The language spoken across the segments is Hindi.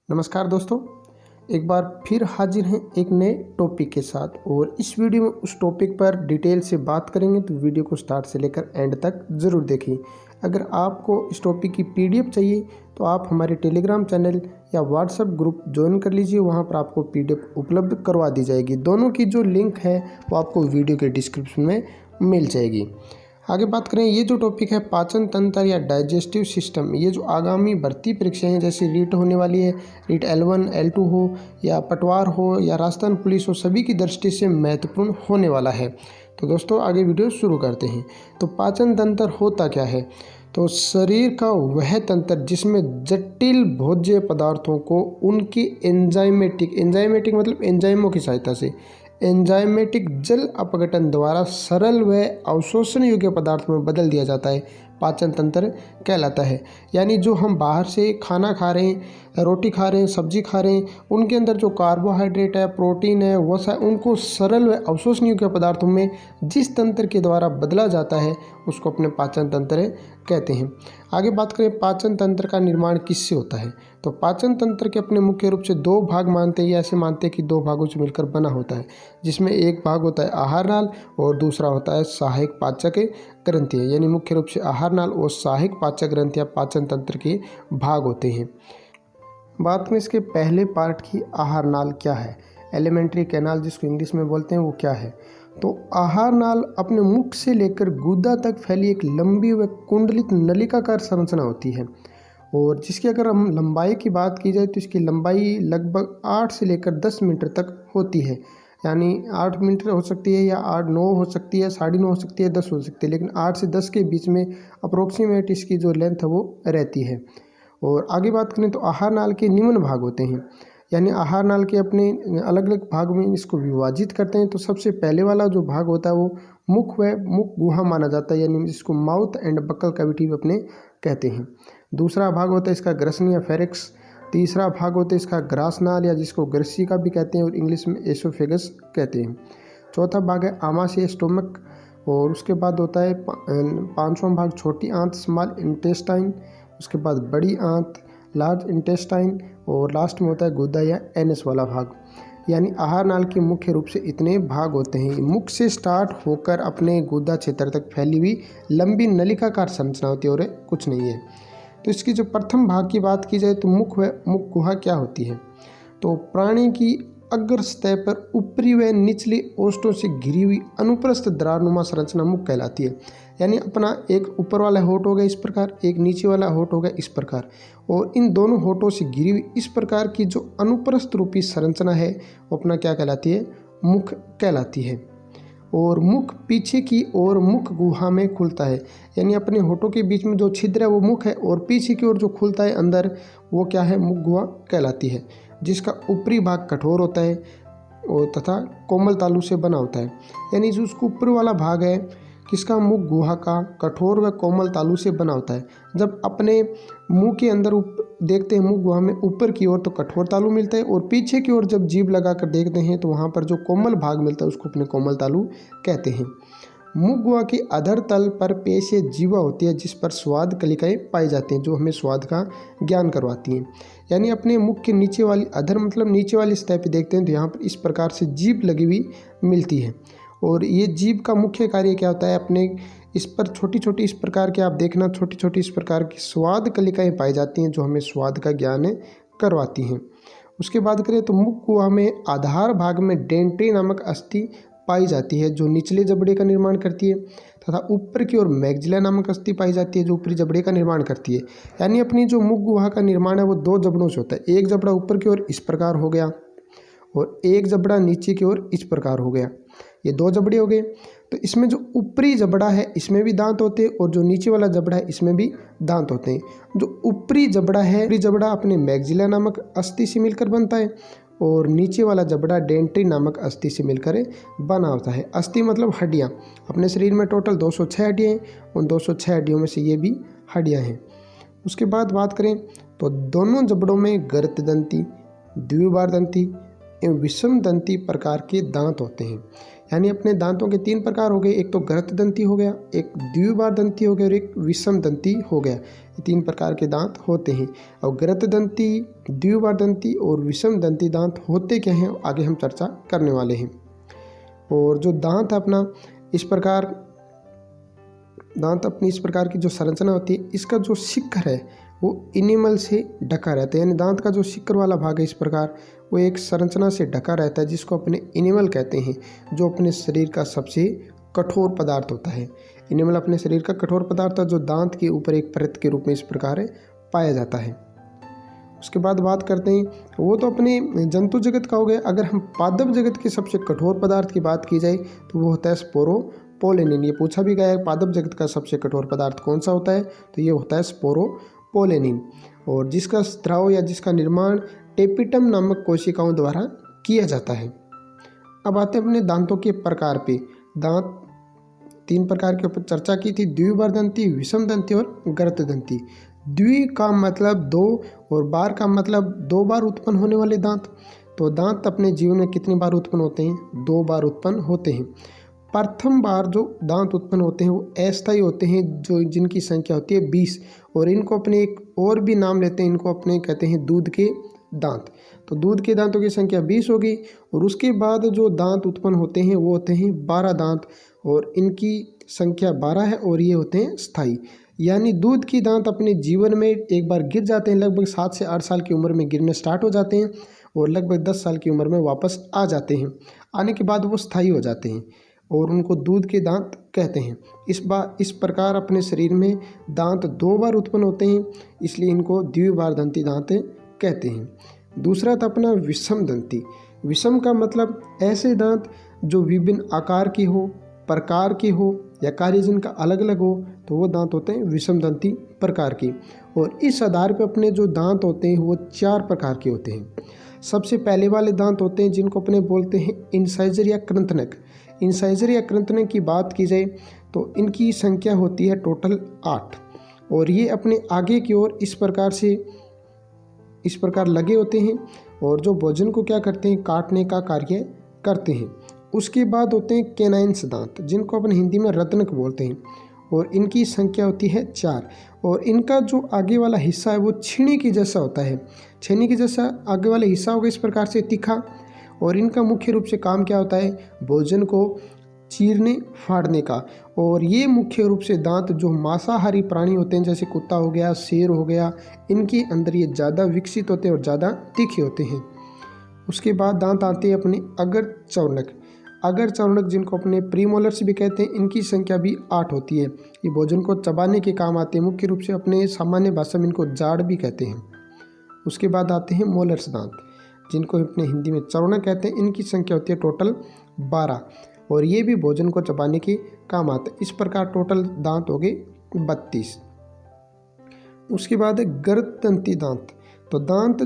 नमस्कार दोस्तों, एक बार फिर हाजिर हैं एक नए टॉपिक के साथ। और इस वीडियो में उस टॉपिक पर डिटेल से बात करेंगे, तो वीडियो को स्टार्ट से लेकर एंड तक ज़रूर देखें। अगर आपको इस टॉपिक की पीडीएफ चाहिए तो आप हमारे टेलीग्राम चैनल या व्हाट्सएप ग्रुप ज्वाइन कर लीजिए, वहां पर आपको पीडीएफ उपलब्ध करवा दी जाएगी। दोनों की जो लिंक है वो आपको वीडियो के डिस्क्रिप्शन में मिल जाएगी। आगे बात करें, ये जो टॉपिक है पाचन तंत्र या डाइजेस्टिव सिस्टम, ये जो आगामी भर्ती परीक्षाएं हैं जैसे रीट होने वाली है, रीट L1 L2 हो या पटवार हो या राजस्थान पुलिस हो, सभी की दृष्टि से महत्वपूर्ण होने वाला है। तो दोस्तों आगे वीडियो शुरू करते हैं। तो पाचन तंत्र होता क्या है? तो शरीर का वह तंत्र जिसमें जटिल भोज्य पदार्थों को उनकी एंजाइमेटिक मतलब एंजाइमों की सहायता से एंजाइमेटिक जल अपघटन द्वारा सरल व अवशोषण योग्य पदार्थ में बदल दिया जाता है, पाचन तंत्र कहलाता है। यानी जो हम बाहर से खाना खा रहे हैं, रोटी खा रहे हैं, सब्जी खा रहे हैं, उनके अंदर जो कार्बोहाइड्रेट है, प्रोटीन है, वसा है, उनको सरल व अवशोषण योग्य पदार्थों में जिस तंत्र के द्वारा बदला जाता है उसको अपने पाचन तंत्र कहते हैं। आगे बात करें, पाचन तंत्र का निर्माण किससे होता है? तो पाचन तंत्र के अपने मुख्य रूप से दो भाग मानते हैं, या ऐसे मानते हैं कि दो भागों से मिलकर बना होता है, जिसमें एक भाग होता है आहार नाल और दूसरा होता है सहायक पाचक ग्रंथियाँ। यानी मुख्य रूप से आहार नाल और सहायक पाचक ग्रंथियाँ पाचन तंत्र के भाग होते हैं। बात करें इसके पहले पार्ट की, आहार नाल क्या है, एलिमेंट्री कैनाल जिसको इंग्लिश में बोलते हैं, वो क्या है? तो आहार नाल अपने मुख से लेकर गुदा तक फैली एक लंबी व कुंडलित नलिकाकार संरचना होती है, और जिसकी अगर हम लंबाई की बात की जाए तो इसकी लंबाई लगभग 8 से लेकर 10 मीटर तक होती है। यानी 8 मीटर हो सकती है, या 8-9 हो सकती है, 9.5 हो सकती है, 10 हो सकती है, लेकिन 8 से 10 के बीच में अप्रोक्सीमेट इसकी जो लेंथ है वो रहती है। और आगे बात करें तो आहार नाल के निम्न भाग होते हैं, यानी आहार नाल के अपने अलग अलग भाग में इसको विभाजित करते हैं। तो सबसे पहले वाला जो भाग होता है वो मुख व मुख गुहा माना जाता है, यानी जिसको माउथ एंड बक्कल कैविटी अपने कहते हैं। दूसरा भाग होता है इसका ग्रसन या फेरिक्स। तीसरा भाग होता है इसका ग्रासनाल, या जिसको ग्रसिका भी कहते हैं और इंग्लिश में एसोफेगस कहते हैं। चौथा भाग है आमाशय स्टोमक, और उसके बाद होता है पांचवां भाग छोटी आंत स्मॉल इंटेस्टाइन, उसके बाद बड़ी आंत लार्ज इंटेस्टाइन, और लास्ट में होता है गुदा या एनस वाला भाग। यानी आहार नाल के मुख्य रूप से इतने भाग होते हैं। मुख से स्टार्ट होकर अपने गुदा क्षेत्र तक फैली हुई लंबी नलिकाकार संरचना होती है, और कुछ नहीं है। तो इसकी जो प्रथम भाग की बात की जाए तो मुख व मुख गुहा क्या होती है? तो प्राणी की अग्र सतह पर ऊपरी व निचली ओष्ठों से घिरी हुई अनुप्रस्थ दरारनुमा संरचना मुख कहलाती है। यानी अपना एक ऊपर वाला होठ हो गया इस प्रकार, एक नीचे वाला होठ हो गया इस प्रकार, और इन दोनों होठों से घिरी हुई इस प्रकार की जो अनुप्रस्थ रूपी संरचना है वो अपना क्या कहलाती है? मुख कहलाती है। और मुख पीछे की ओर मुख गुहा में खुलता है, यानी अपने होठों के बीच में जो छिद्र है वो मुख है, और पीछे की ओर जो खुलता है अंदर वो क्या है? मुख गुहा कहलाती है, जिसका ऊपरी भाग कठोर होता है और तथा कोमल तालु से बना होता है। यानी जो उसका ऊपर वाला भाग है किसका? मुख गुहा का, कठोर व कोमल तालु से बना होता है। जब अपने मुंह के अंदर देखते हैं मुख गुहा में ऊपर की ओर तो कठोर तालु मिलता है, और पीछे की ओर जब जीभ लगाकर देखते हैं तो वहाँ पर जो कोमल भाग मिलता है उसको अपने कोमल तालु कहते हैं। मुख गुहा के अधर तल पर पेश या जीवा होती है, जिस पर स्वाद कलिकाएँ पाई जाती हैं, जो हमें स्वाद का ज्ञान करवाती हैं। यानी अपने मुख के नीचे वाली अधर मतलब नीचे वाली सतह पे देखते हैं तो यहाँ पर इस प्रकार से जीभ लगी हुई मिलती है, और ये जीभ का मुख्य कार्य क्या होता है? अपने इस पर छोटी छोटी इस प्रकार के आप देखना छोटी छोटी इस प्रकार की स्वाद कलिकाएँ पाई जाती हैं, जो हमें स्वाद का ज्ञान करवाती हैं। उसके बाद करें तो मुख गुहा में आधार भाग में डेंट्री नामक अस्थि पाई जाती है, जो निचले जबड़े का निर्माण करती है, तथा ऊपर की ओर मैग्जिला नामक अस्थि पाई जाती है, जो ऊपरी जबड़े का निर्माण करती है। यानी अपनी जो मुख गुहा का निर्माण है वो दो जबड़ों से होता है। एक जबड़ा ऊपर की ओर इस प्रकार हो गया, और एक जबड़ा नीचे की ओर इस प्रकार हो गया, ये दो जबड़े हो गए। तो इसमें जो ऊपरी जबड़ा है इसमें भी दांत होते हैं, और जो नीचे वाला जबड़ा है इसमें भी दांत होते हैं। जो ऊपरी जबड़ा है, ऊपरी जबड़ा अपने मैग्जिला नामक अस्थि से मिलकर बनता है, और नीचे वाला जबड़ा डेंट्री नामक अस्थि से मिलकर बना होता है। अस्थि मतलब हड्डियाँ। अपने शरीर में टोटल 206 हड्डियाँ हैं, उन 206 हड्डियों में से ये भी हड्डियाँ हैं। उसके बाद बात करें तो दोनों जबड़ों में गर्तदंती, द्विबार दंती एवं विषम दंती प्रकार के दांत होते हैं। यानी अपने दांतों के 3 प्रकार हो गए, एक तो गर्त दंती हो गया, एक द्विबार दंती हो गया, और एक विषम दंती हो गया। ये 3 प्रकार के दांत होते हैं। और गृह्यदंती, द्विबारदंती और विषमदंती दांत होते क्या हैं आगे हम चर्चा करने वाले हैं। और जो दांत अपना इस प्रकार अपनी इस प्रकार की जो संरचना होती है, इसका जो शिखर है वो इनेमल से ढका रहता है, यानी दांत का जो शिखर वाला भाग है इस प्रकार वो एक संरचना से ढका रहता है जिसको अपने इनेमल कहते हैं, जो अपने शरीर का सबसे कठोर पदार्थ होता है। इनेमल अपने शरीर का कठोर पदार्थ है जो दांत के ऊपर एक परत के रूप में इस प्रकार पाया जाता है। उसके बाद बात करते हैं, वो तो अपने जंतु जगत का हो गया। अगर हम पादप जगत के सबसे कठोर पदार्थ की बात की जाए तो वो होता है स्पोरोपोलेनिन। ये पूछा भी गया है पादप जगत का सबसे कठोर पदार्थ कौन सा होता है, तो ये होता है स्पोरोपोलेनिन, और जिसका स्राव या जिसका निर्माण टेपिटम नामक कोशिकाओं द्वारा किया जाता है। अब आते हैं अपने दांतों के प्रकार पे। दांत 3 प्रकार के ऊपर चर्चा की थी, द्विबारदंती, विषमदंती और गृह्यदंती। द्वि का मतलब 2 और बार का मतलब 2 बार उत्पन्न होने वाले दांत। तो दांत अपने जीवन में कितनी बार उत्पन्न होते हैं, 2 बार उत्पन्न होते हैं। प्रथम बार जो दांत उत्पन्न होते हैं वो अस्थायी होते हैं, जो जिनकी संख्या होती है 20, और इनको अपने एक और भी नाम लेते हैं, इनको अपने कहते हैं दूध के दांत। तो दूध के दांतों की संख्या 20 होगी। और उसके बाद जो दांत उत्पन्न होते हैं वो होते हैं 12 दांत, और इनकी संख्या 12 है, और ये होते हैं स्थायी। यानी दूध की दांत अपने जीवन में एक बार गिर जाते हैं, लगभग 7 से 8 साल की उम्र में गिरने स्टार्ट हो जाते हैं, और लगभग 10 साल की उम्र में वापस आ जाते हैं। आने के बाद वो स्थायी हो जाते हैं और उनको दूध के दांत कहते हैं। इस प्रकार अपने शरीर में दांत 2 बार उत्पन्न होते हैं, इसलिए इनको द्विबारदंती दांत कहते हैं। दूसरा था अपना विषमदंती। विषम का मतलब ऐसे दांत जो विभिन्न आकार के हो, प्रकार के हो या कार्य जिनका अलग अलग हो, तो वो दांत होते हैं विषमदंती प्रकार की। और इस आधार पर अपने जो दांत होते हैं वो 4 प्रकार के होते हैं। सबसे पहले वाले दांत होते हैं जिनको अपने बोलते हैं इंसाइजर या कृंतनक। इंसाइजर या कृंतनक की बात की जाए तो इनकी संख्या होती है टोटल 8, और ये अपने आगे की ओर इस प्रकार लगे होते हैं, और जो भोजन को क्या करते हैं, काटने का कार्य करते हैं। उसके बाद होते हैं कैनाइन्स दांत, जिनको अपन हिंदी में रत्नक बोलते हैं, और इनकी संख्या होती है 4। और इनका जो आगे वाला हिस्सा है वो छीने की जैसा होता है। छेनी की जैसा आगे वाला हिस्सा होगा इस प्रकार से तीखा, और इनका मुख्य रूप से काम क्या होता है, भोजन को चीरने फाड़ने का। और ये मुख्य रूप से दांत जो मांसाहारी प्राणी होते हैं जैसे कुत्ता हो गया, शेर हो गया, इनके अंदर ये ज़्यादा विकसित होते हैं और ज़्यादा तीखे होते हैं। उसके बाद दांत आते हैं अपने अगर चौर्णक। अगर चौर्णक जिनको अपने प्रीमोलर्स भी कहते हैं, इनकी संख्या भी 8 होती है। ये भोजन को चबाने के काम आते हैं, मुख्य रूप से अपने सामान्य भाषा में इनको जाड़ भी कहते हैं। उसके बाद आते हैं मोलर्स दांत, जिनको अपने हिंदी में चौर्णक कहते हैं। इनकी संख्या होती है टोटल 12, और ये भी भोजन को चबाने के काम आते हैं। इस प्रकार टोटल दांत हो गए 32। उसके बाद है गर्ददंती दांत। तो दांत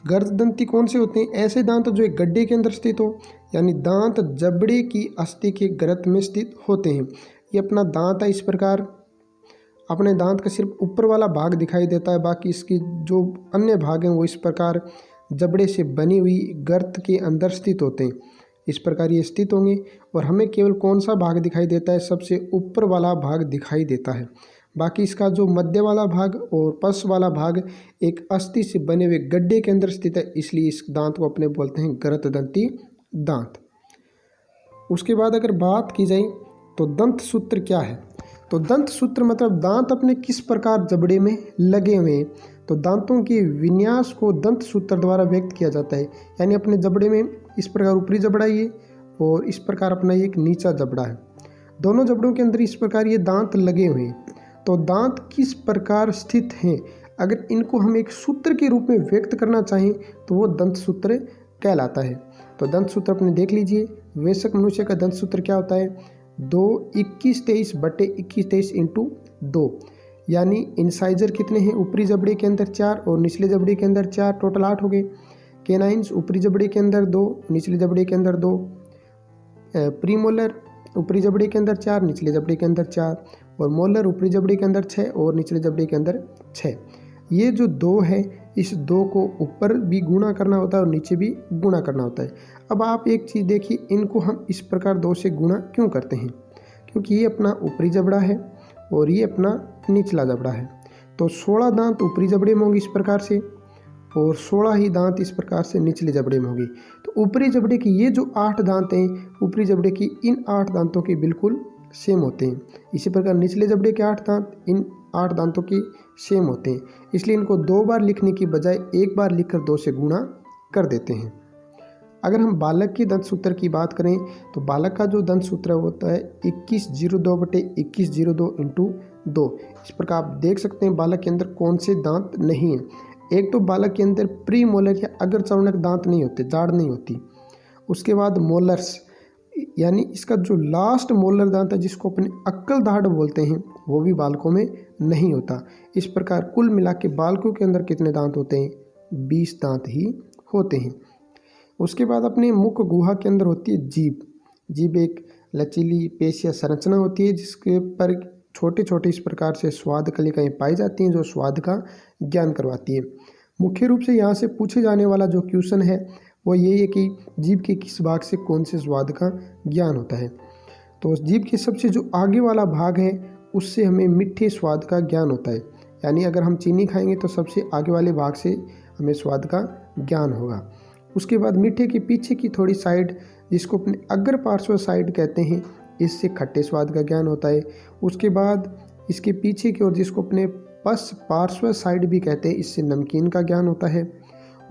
गर्ददंती कौन से होते हैं, ऐसे दांत जो एक गड्ढे के अंदर स्थित हो, यानी दांत जबड़े की अस्थि के गर्त में स्थित होते हैं। ये अपना दांत है इस प्रकार, अपने दांत का सिर्फ ऊपर वाला भाग दिखाई देता है, बाकी इसकी जो अन्य भाग हैं वो इस प्रकार जबड़े से बनी हुई गर्त के अंदर स्थित होते हैं। इस प्रकार ये स्थित होंगे, और हमें केवल कौन सा भाग दिखाई देता है, सबसे ऊपर वाला भाग दिखाई देता है। बाकी इसका जो मध्य वाला भाग और पश वाला भाग एक अस्थि से बने हुए गड्ढे के अंदर स्थित है, इसलिए इस दांत को अपने बोलते हैं गर्ददंती दांत। उसके बाद अगर बात की जाए तो दंत सूत्र क्या है, तो दंत सूत्र मतलब दांत अपने किस प्रकार जबड़े में लगे हुए हैं। तो दांतों के विन्यास को दंत सूत्र द्वारा व्यक्त किया जाता है, यानी अपने जबड़े में इस प्रकार ऊपरी जबड़ा ये, और इस प्रकार अपना एक नीचा जबड़ा है। दोनों जबड़ों के अंदर इस प्रकार ये दांत लगे हुए हैं। तो दांत किस प्रकार स्थित हैं, अगर इनको हम एक सूत्र के रूप में व्यक्त करना चाहें तो वो दंत सूत्र कहलाता है। तो दंत सूत्र अपने देख लीजिए, वयस्क मनुष्य का दंत सूत्र क्या होता है, 2 21-23 बटे 21-23 इंटू 2, यानी इंसाइजर कितने हैं, ऊपरी जबड़े के अंदर 4 और निचले जबड़े के अंदर 4, टोटल 8 हो गए। केनाइन्स ऊपरी जबड़े के अंदर 2, निचले जबड़े के अंदर 2, प्रीमोलर ऊपरी जबड़े के अंदर 4, निचले जबड़े के अंदर 4, और मोलर ऊपरी जबड़े के अंदर 6 और निचले जबड़े के अंदर 6। ये जो 2 है, इस 2 को ऊपर भी गुणा करना होता है और नीचे भी गुणा करना होता है। अब आप एक चीज़ देखिए, इनको हम इस प्रकार 2 से गुणा क्यों करते हैं, क्योंकि ये अपना ऊपरी जबड़ा है और ये अपना निचला जबड़ा है। तो 16 दांत ऊपरी जबड़े में होंगे इस प्रकार से, और 16 ही दांत इस प्रकार से निचले जबड़े में होगी। तो ऊपरी जबड़े की ये जो 8 दांत हैं, ऊपरी जबड़े की इन 8 दांतों के बिल्कुल सेम होते हैं। इसी प्रकार निचले जबड़े के 8 दांत इन 8 दांतों की सेम होते हैं, इसलिए इनको 2 बार लिखने की बजाय 1 बार लिखकर 2 से गुणा कर देते हैं। अगर हम बालक के दंत सूत्र की बात करें तो बालक का जो दंत सूत्र होता है 2102/2102 × 2। इस प्रकार आप देख सकते हैं बालक के अंदर कौन से दांत नहीं है। एक तो बालक के अंदर प्री मोलर या अग्र चर्वणक दांत नहीं होते, जाड़ नहीं होती। उसके बाद मोलर्स यानी इसका जो लास्ट मोलर दांत है जिसको अपने अक्कल दाढ़ बोलते हैं, वो भी बालकों में नहीं होता। इस प्रकार कुल मिला के बालकों के अंदर कितने दांत होते हैं? 20 दांत ही होते हैं। उसके बाद अपने मुख गुहा के अंदर होती है जीभ। जीभ एक लचीली पेशिया संरचना होती है जिसके पर छोटे छोटे इस प्रकार से स्वाद कलिकाएँ पाई जाती हैं जो स्वाद का ज्ञान करवाती है। मुख्य रूप से यहाँ से पूछे जाने वाला जो क्वेश्चन है वो यही है कि जीभ के किस भाग से कौन से स्वाद का ज्ञान होता है। तो जीभ के सबसे जो आगे वाला भाग है उससे हमें मीठे स्वाद का ज्ञान होता है। यानी अगर हम चीनी खाएंगे तो सबसे आगे वाले भाग से हमें स्वाद का ज्ञान होगा। उसके बाद मीठे के पीछे की थोड़ी साइड जिसको अपने अग्र पार्श्व साइड कहते हैं, इससे खट्टे स्वाद का ज्ञान होता है। उसके बाद इसके पीछे की ओर जिसको अपने पश पार्श्व साइड भी कहते हैं, इससे नमकीन का ज्ञान होता है।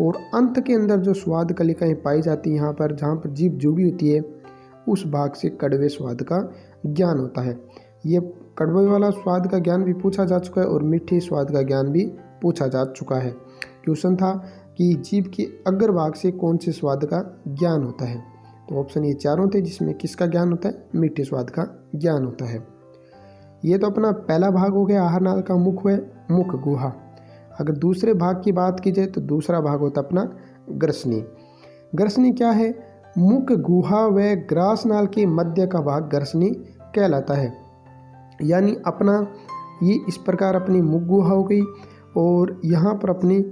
और अंत के अंदर जो स्वाद कलिकाएँ पाई जाती हैं यहाँ पर जहाँ पर जीभ जुड़ी होती है उस भाग से कड़वे स्वाद का ज्ञान होता है। ये कड़वे वाला स्वाद का ज्ञान भी पूछा जा चुका है और मीठे स्वाद का ज्ञान भी पूछा जा चुका है। क्वेश्चन था कि जीभ के अग्र भाग से कौन से स्वाद का ज्ञान होता है। तो ऑप्शन ये चारों थे जिसमें किसका ज्ञान होता है? मीठे स्वाद का ज्ञान होता है। ये तो अपना पहला भाग हो गया आहार नाल का मुख है मुख गुहा। अगर दूसरे भाग की बात की जाए तो दूसरा भाग होता है अपना ग्रसनी। ग्रसनी क्या है? मुख गुहा व ग्रास नाल के मध्य का भाग ग्रसनी कहलाता है। यानी अपना ये इस प्रकार अपनी मुख गुहा हो गई और यहाँ पर अपनी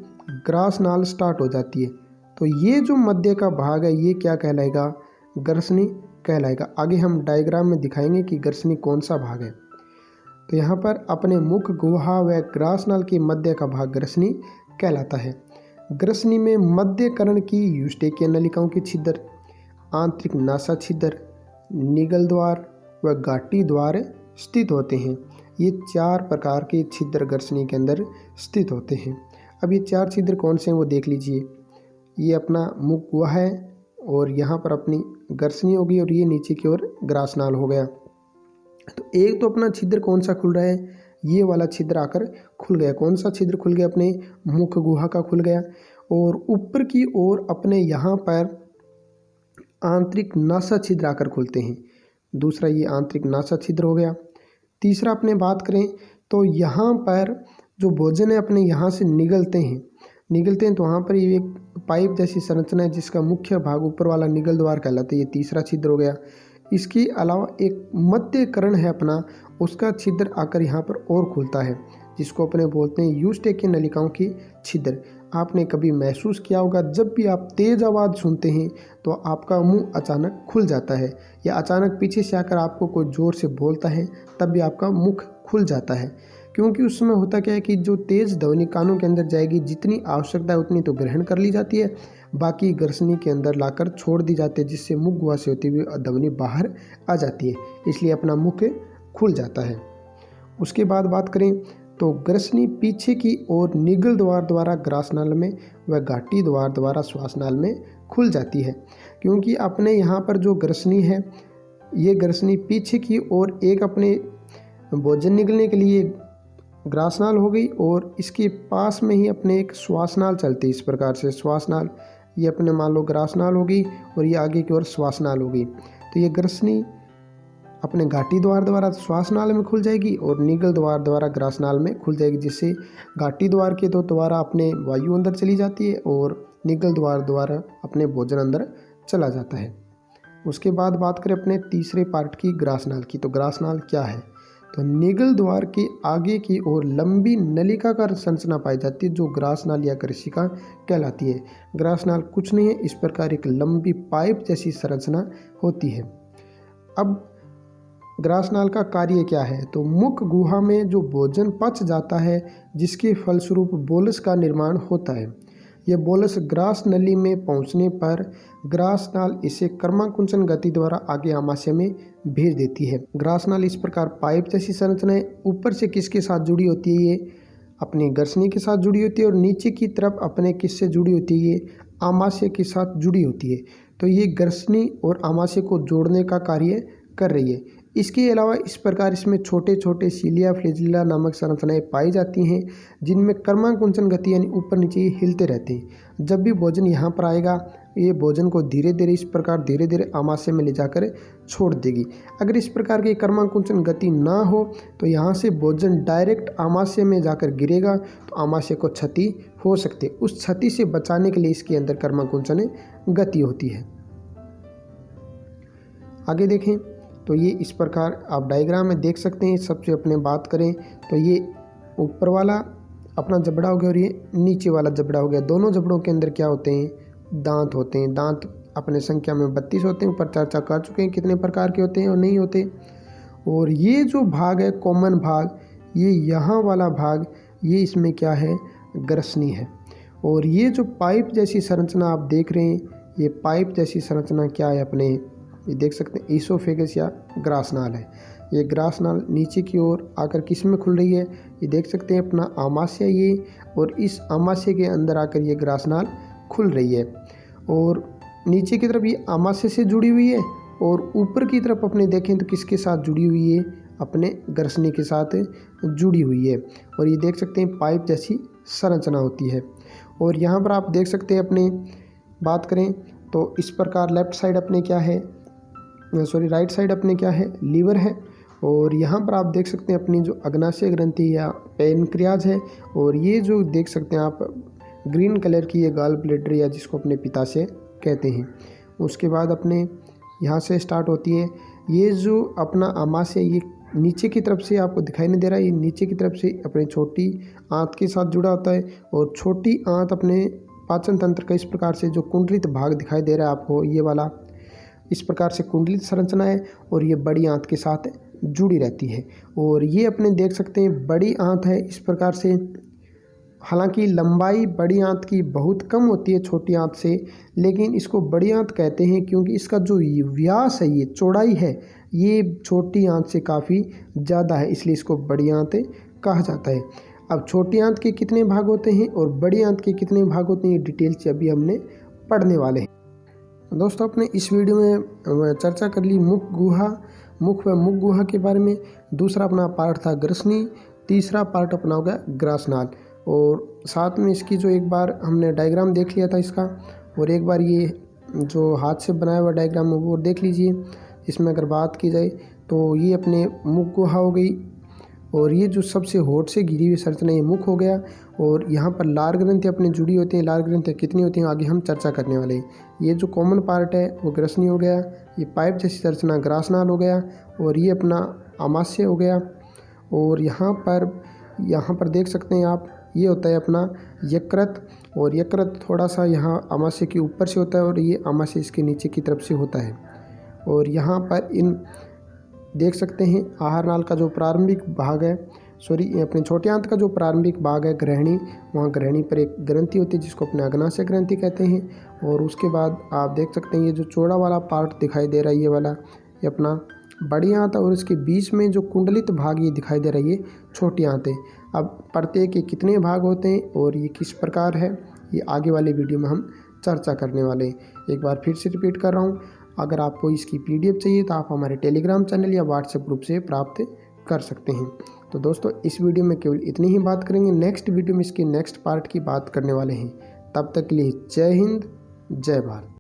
ग्रास नाल स्टार्ट हो जाती है। तो ये जो मध्य का भाग है ये क्या कहलाएगा? ग्रसनी कहलाएगा। आगे हम डायग्राम में दिखाएंगे कि ग्रसनी कौन सा भाग है। तो यहाँ पर अपने मुख गुहा व ग्रास नाल के मध्य का भाग ग्रसनी कहलाता है। ग्रसनी में मध्य कर्ण की यूस्टेकिया नलिकाओं के छिद्र, आंतरिक नासा छिद्र, निगल द्वार व घाटी द्वार स्थित होते हैं। ये 4 प्रकार के छिद्र ग्रसनी के अंदर स्थित होते हैं। अब ये 4 छिद्र कौन से हैं वो देख लीजिए। ये अपना मुख गुहा है और यहाँ पर अपनी ग्रसनी होगी और ये नीचे की ओर ग्रासनाल हो गया। तो एक तो अपना छिद्र कौन सा खुल रहा है? ये वाला छिद्र आकर खुल गया। कौन सा छिद्र खुल गया? अपने मुख गुहा का खुल गया। और ऊपर की ओर अपने यहाँ पर आंतरिक नासा छिद्र आकर खुलते हैं। दूसरा ये आंतरिक नासा छिद्र हो गया। तीसरा अपने बात करें तो यहाँ पर जो भोजन है अपने यहाँ से निगलते हैं तो वहाँ पर ये एक पाइप जैसी संरचना है जिसका मुख्य भाग ऊपर वाला निगल द्वार कहलाता है। ये तीसरा छिद्र हो गया। इसके अलावा एक मध्य कर्ण है अपना, उसका छिद्र आकर यहाँ पर और खुलता है जिसको अपने बोलते हैं यूस्टेकिया नलिकाओं की छिद्र। आपने कभी महसूस किया होगा जब भी आप तेज़ आवाज़ सुनते हैं तो आपका मुंह अचानक खुल जाता है या अचानक पीछे से आकर आपको कोई ज़ोर से बोलता है तब भी आपका मुख खुल जाता है। क्योंकि उस समय होता क्या है कि जो तेज़ ध्वनि कानों के अंदर जाएगी, जितनी आवश्यकता है उतनी तो ग्रहण कर ली जाती है, बाकी ग्रसनी के अंदर लाकर छोड़ दी जाती है जिससे मुख गुहा से होती हुई ध्वनि बाहर आ जाती है, इसलिए अपना मुख खुल जाता है। उसके बाद बात करें तो ग्रसनी पीछे की ओर निगल द्वार द्वारा ग्रासनाल में व घाटी द्वार द्वारा श्वासनाल में खुल जाती है। क्योंकि अपने यहाँ पर जो ग्रसनी है ये ग्रसनी पीछे की ओर एक अपने भोजन निगलने के लिए ग्रासनाल हो गई और इसके पास में ही अपने एक श्वासनाल चलती है। इस प्रकार से श्वासनाल, ये अपने मान लो ग्रासनाल हो गई और ये आगे की ओर श्वासनाल हो गई। तो ये ग्रसनी अपने घाटी द्वार द्वारा श्वासनाल में खुल जाएगी और निगल द्वार द्वारा ग्रासनाल में खुल जाएगी, जिससे घाटी द्वार के तो द्वारा अपने वायु अंदर चली जाती है और निगल द्वार द्वारा अपने भोजन अंदर चला जाता है। उसके बाद बात करें अपने तीसरे पार्ट की ग्रासनाल की। तो ग्रासनाल क्या है? तो निगल द्वार के आगे की ओर लंबी नलिकाकार संरचना पाई जाती है जो ग्रासनाल या कृषिका कहलाती है। ग्रासनाल कुछ नहीं है, इस प्रकार एक लंबी पाइप जैसी संरचना होती है। अब ग्रासनाल का कार्य क्या है? तो मुख गुहा में जो भोजन पच जाता है जिसके फलस्वरूप बोलस का निर्माण होता है। यह बोलस ग्रास नली में पहुंचने पर ग्रासनाल इसे कर्माकुंचन गति द्वारा आगे आमाशय में भेज देती है। ग्रासनाल इस प्रकार पाइप जैसी संरचना है। ऊपर से किसके साथ जुड़ी होती है? ये अपनी ग्रसनी के साथ जुड़ी होती है और नीचे की तरफ अपने किससे जुड़ी होती है? ये आमाशय के साथ जुड़ी होती है। तो ये ग्रसनी और आमाशय को जोड़ने का कार्य कर रही है। इसके अलावा इस प्रकार इसमें छोटे छोटे सीलिया फ्लैजिला नामक संरचनाएं पाई जाती हैं जिनमें कर्माकुंचन गति यानी ऊपर नीचे हिलते रहते हैं। जब भी भोजन यहाँ पर आएगा ये भोजन को धीरे धीरे इस प्रकार धीरे धीरे आमाशय में ले जाकर छोड़ देगी। अगर इस प्रकार की कर्माकुंचन गति ना हो तो यहाँ से भोजन डायरेक्ट आमाशय में जाकर गिरेगा तो आमाशय को क्षति हो सकती है। उस क्षति से बचाने के लिए इसके अंदर कर्माकुंचन गति होती है। आगे देखें तो ये इस प्रकार आप डायग्राम में देख सकते हैं। सबसे अपने बात करें तो ये ऊपर वाला अपना जबड़ा हो गया और ये नीचे वाला जबड़ा हो गया। दोनों जबड़ों के अंदर क्या होते हैं? दांत होते हैं। दांत अपने संख्या में 32 होते हैं। ऊपर चर्चा कर चुके हैं कितने प्रकार के होते हैं और नहीं होते। और ये जो भाग है कॉमन भाग, ये यहाँ वाला भाग, ये इसमें क्या है? ग्रसनी है। और ये जो पाइप जैसी संरचना आप देख रहे हैं, ये पाइप जैसी संरचना क्या है? अपने ये देख सकते हैं ईसोफेगस या ग्रासनाल है। ये ग्रासनाल नीचे की ओर आकर किस में खुल रही है? ये देख सकते हैं अपना आमाशय ये, और इस आमाशय के अंदर आकर ये ग्रासनाल खुल रही है। और नीचे की तरफ ये आमाशय से जुड़ी हुई है और ऊपर की तरफ अपने देखें तो किसके साथ जुड़ी हुई है? अपने ग्रसनी के साथ जुड़ी हुई है। और ये देख सकते हैं पाइप जैसी संरचना होती है। और यहाँ पर आप देख सकते हैं अपने बात करें तो इस प्रकार लेफ्ट साइड अपने क्या है? राइट साइड अपने क्या है? लीवर है। और यहाँ पर आप देख सकते हैं अपनी जो अग्नाशय ग्रंथि या पैनक्रियाज है। और ये जो देख सकते हैं आप ग्रीन कलर की ये गॉल ब्लैडर या जिसको अपने पित्ताशय कहते हैं। उसके बाद अपने यहाँ से स्टार्ट होती है ये जो अपना आमाशय, ये नीचे की तरफ से आपको दिखाई नहीं दे रहा है। ये नीचे की तरफ से अपने छोटी आंत के साथ जुड़ा होता है। और छोटी आंत अपने पाचन तंत्र का इस प्रकार से जो कुंडलित भाग दिखाई दे रहा है आपको, ये वाला इस प्रकार से कुंडलित संरचना है। और ये बड़ी आंत के साथ जुड़ी रहती है। और ये अपने देख सकते हैं बड़ी आंत है इस प्रकार से। हालांकि लंबाई बड़ी आंत की बहुत कम होती है छोटी आंत से, लेकिन इसको बड़ी आंत कहते हैं क्योंकि इसका जो व्यास है, ये चौड़ाई है, ये छोटी आंत से काफ़ी ज़्यादा है, इसलिए इसको बड़ी आंत कहा जाता है। अब छोटी आंत के कितने भाग होते हैं और बड़ी आंत के कितने भाग होते हैं, ये डिटेल से अभी हमने पढ़ने वाले हैं। दोस्तों अपने इस वीडियो में चर्चा कर ली मुख व मुख गुहा के बारे में। दूसरा अपना पार्ट था ग्रसनी, तीसरा पार्ट अपना हो गया ग्रासनाल। और साथ में इसकी जो एक बार हमने डायग्राम देख लिया था इसका, और एक बार ये जो हाथ से बनाया हुआ डायग्राम है वो देख लीजिए। इसमें अगर बात की जाए तो ये अपने मुख गुहा हो गई। और ये जो सबसे होठ से घिरी हुई संरचना ये मुख हो गया। और यहाँ पर लार ग्रंथि अपने जुड़ी होती हैं। लार ग्रंथि कितनी होती हैं आगे हम चर्चा करने वाले हैं। ये जो कॉमन पार्ट है वो ग्रसनी हो गया। ये पाइप जैसी संरचना ग्रासनाल हो गया। और ये अपना आमाशय हो गया। और यहाँ पर देख सकते हैं आप, ये होता है अपना यकृत। और यकृत थोड़ा सा यहाँ आमाशय के ऊपर से होता है और ये आमाशय इसके नीचे की तरफ से होता है। और यहाँ पर इन देख सकते हैं आहार नाल का जो प्रारंभिक भाग है, अपने छोटे आंत का जो प्रारंभिक भाग है ग्रहणी, वहाँ ग्रहणी पर एक ग्रंथि होती है जिसको अपने अग्नाशय ग्रंथि कहते हैं। और उसके बाद आप देख सकते हैं ये जो चौड़ा वाला पार्ट दिखाई दे रहा है, ये वाला ये अपना बड़ी आंत है। और इसके बीच में जो कुंडलित भाग ये दिखाई दे रहा है, ये छोटी आंत है। अब प्रत्येक के कितने भाग होते हैं और ये किस प्रकार है, ये आगे वाले वीडियो में हम चर्चा करने वाले हैं। एक बार फिर से रिपीट कर रहा हूँ, अगर आपको इसकी PDF चाहिए तो आप हमारे टेलीग्राम चैनल या व्हाट्सएप ग्रुप से प्राप्त कर सकते हैं। तो दोस्तों इस वीडियो में केवल इतनी ही बात करेंगे। नेक्स्ट वीडियो में इसके नेक्स्ट पार्ट की बात करने वाले हैं। तब तक के लिए जय हिंद, जय भारत।